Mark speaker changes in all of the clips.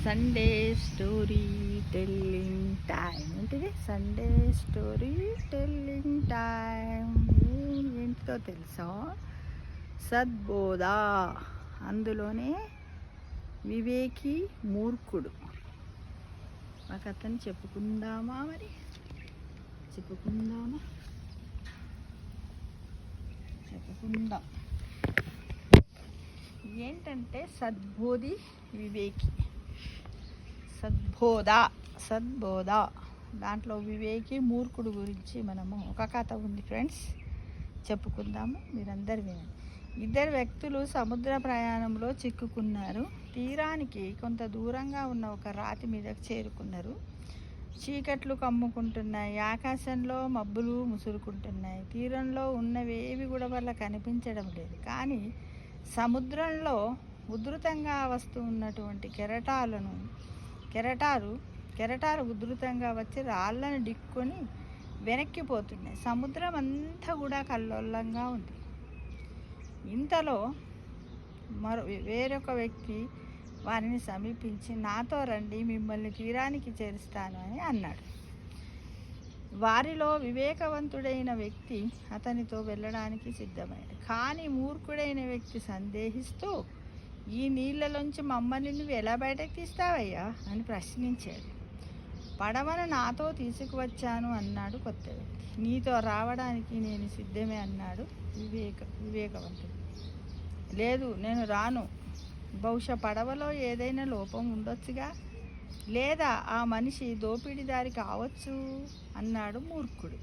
Speaker 1: Sunday story telling time. ఏంటిది? Sunday story telling time. ఏంటితో తెలుసా? సద్బోధ. అందులోనే వివేకి మూర్ఖుడు. ఒక అతను చెప్పుకుందామా? చెప్పుకుందాం. ఏంటంటే సద్బోధి వివేకి. సద్బోధ దాంట్లో వివేకి మూర్ఖుడు గురించి మనము ఒక కథ ఉంది ఫ్రెండ్స్, చెప్పుకుందాము. మీరందరు వినండి. ఇద్దరు వ్యక్తులు సముద్ర ప్రయాణంలో చిక్కుకున్నారు. తీరానికి కొంత దూరంగా ఉన్న ఒక రాతి మీదకు చేరుకున్నారు. చీకట్లు కమ్ముకుంటున్నాయి, ఆకాశంలో మబ్బులు ముసురుకుంటున్నాయి. తీరంలో ఉన్నవేవి కూడా వల్ల కనిపించడం లేదు. కానీ సముద్రంలో ఉధృతంగా వస్తూ ఉన్నటువంటి కెరటాలు ఉధృతంగా వచ్చి రాళ్ళను ఢీక్కొని వెనక్కిపోతున్నాయి. సముద్రం అంతా కూడా కల్లోలంగా ఉంది. ఇంతలో వేరొక వ్యక్తి వారిని సమీపించి, నాతో రండి, మిమ్మల్ని తీరానికి చేరుస్తాను అని అన్నాడు. వారిలో వివేకవంతుడైన వ్యక్తి అతనితో వెళ్ళడానికి సిద్ధమయ్యాడు. కానీ మూర్ఖుడైన వ్యక్తి సందేహిస్తూ, ఈ నీళ్ళలోంచి మమ్మల్ని నువ్వు ఎలా బయటకు తీస్తావయ్యా అని ప్రశ్నించాడు. పడవను నాతో తీసుకువచ్చాను అన్నాడు కొత్త వ్యక్తి. నీతో రావడానికి నేను సిద్ధమే అన్నాడు వివేకవంతుడు. లేదు, నేను రాను. బహుశా పడవలో ఏదైనా లోపం ఉండొచ్చుగా, లేదా ఆ మనిషి దోపిడీదారి కావచ్చు అన్నాడు మూర్ఖుడు.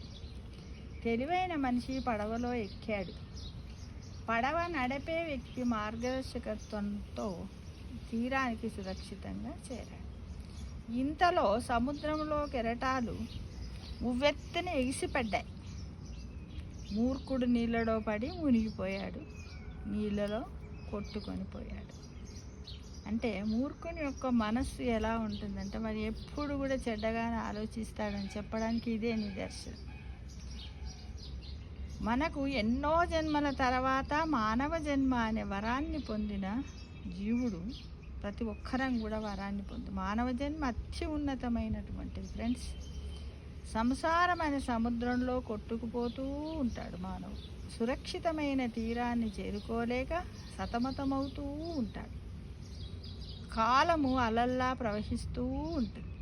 Speaker 1: తెలివైన మనిషి పడవలో ఎక్కాడు. పడవ నడిపే వ్యక్తి మార్గదర్శకత్వంతో తీరానికి సురక్షితంగా చేరాడు. ఇంతలో సముద్రంలో కెరటాలు ఉవ్వెత్తున ఎగిసిపడ్డాయి. మూర్ఖుడు నీళ్ళలో పడి మునిగిపోయాడు, నీళ్ళలో కొట్టుకొని పోయాడు. అంటే మూర్ఖుని యొక్క మనస్సు ఎలా ఉంటుందంటే, మరి ఎప్పుడు కూడా చెడ్డగానే ఆలోచిస్తాడని చెప్పడానికి ఇదే నిదర్శనం. మనకు ఎన్నో జన్మల తర్వాత మానవ జన్మ అనే వరాన్ని పొందిన జీవుడు ప్రతి ఒక్కరం కూడా వరాన్ని మానవ జన్మ అతి ఉన్నతమైనటువంటిది ఫ్రెండ్స్. సంసారం అనే సముద్రంలో కొట్టుకుపోతూ ఉంటాడు మానవుడు. సురక్షితమైన తీరాన్ని చేరుకోలేక సతమతమవుతూ ఉంటాడు. కాలము అలల్లా ప్రవహిస్తూ ఉంటుంది.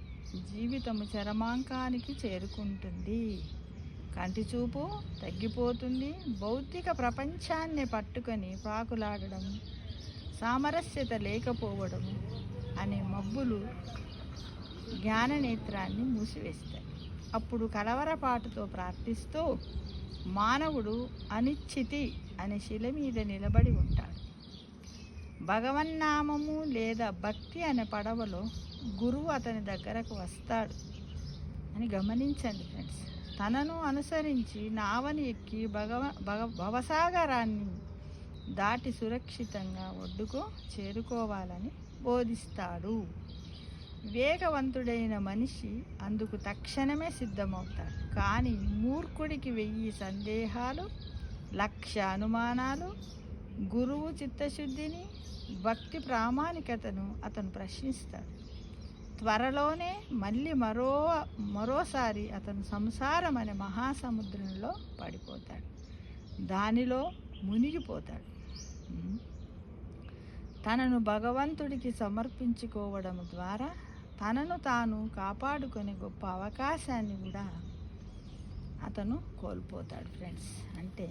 Speaker 1: జీవితము చరమాంకానికి చేరుకుంటుంది. కంటి చూపు తగ్గిపోతుంది. భౌతిక ప్రపంచాన్ని పట్టుకొని పాకులాడడం, సామరస్యత లేకపోవడం అనే మబ్బులు జ్ఞాననేత్రాన్ని మూసివేస్తాయి. అప్పుడు కలవరపాటుతో ప్రార్థిస్తూ మానవుడు అనిశ్చితి అనే శిల మీద నిలబడి ఉంటాడు. భగవన్నామము లేదా భక్తి అనే పడవలో గురువు అతని దగ్గరకు వస్తాడు అని గమనించండి ఫ్రెండ్స్. తనను అనుసరించి నావని ఎక్కి భవసాగరాన్ని దాటి సురక్షితంగా ఒడ్డుకు చేరుకోవాలని బోధిస్తాడు. వివేకవంతుడైన మనిషి అందుకు తక్షణమే సిద్ధమవుతాడు. కానీ మూర్ఖుడికి 1000 సందేహాలు, 1,00,000 అనుమానాలు, గురువు చిత్తశుద్ధిని, భక్తి ప్రామాణికతను అతను ప్రశ్నిస్తాడు. త్వరలోనే మళ్ళీ మరోసారి అతను సంసారం అనే మహాసముద్రంలో పడిపోతాడు, దానిలో మునిగిపోతాడు. తనను భగవంతుడికి సమర్పించుకోవడం ద్వారా తనను తాను కాపాడుకునే గొప్ప అవకాశాన్ని కూడా అతను కోల్పోతాడు ఫ్రెండ్స్. అంటే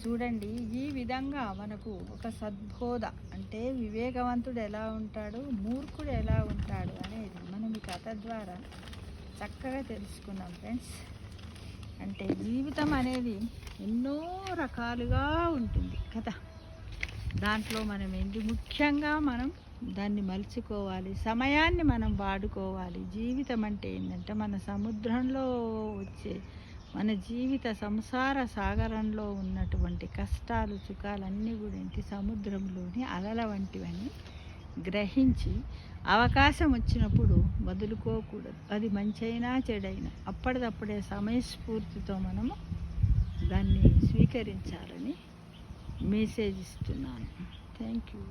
Speaker 1: చూడండి, ఈ విధంగా మనకు ఒక సద్బోధ, అంటే వివేకవంతుడు ఎలా ఉంటాడు, మూర్ఖుడు ఎలా ఉంటాడు అనేది మనం ఈ కథ ద్వారా చక్కగా తెలుసుకున్నాం ఫ్రెండ్స్. అంటే జీవితం అనేది ఎన్నో రకాలుగా ఉంటుంది కదా. దాంట్లో మనం ముఖ్యంగా మనం దాన్ని మలుచుకోవాలి, సమయాన్ని మనం వాడుకోవాలి. జీవితం అంటే ఏంటంటే మన సముద్రంలో వచ్చే మన జీవిత సంసార సాగరంలో ఉన్నటువంటి కష్టాలు సుఖాలన్నీ కూడా సముద్రంలోని అలల వంటివని గ్రహించి అవకాశం వచ్చినప్పుడు వదులుకోకూడదు. అది మంచైనా చెడైనా అప్పటిదప్పుడే సమయస్ఫూర్తితో మనము దాన్ని స్వీకరించాలని మెసేజ్ ఇస్తున్నాను. Thank you.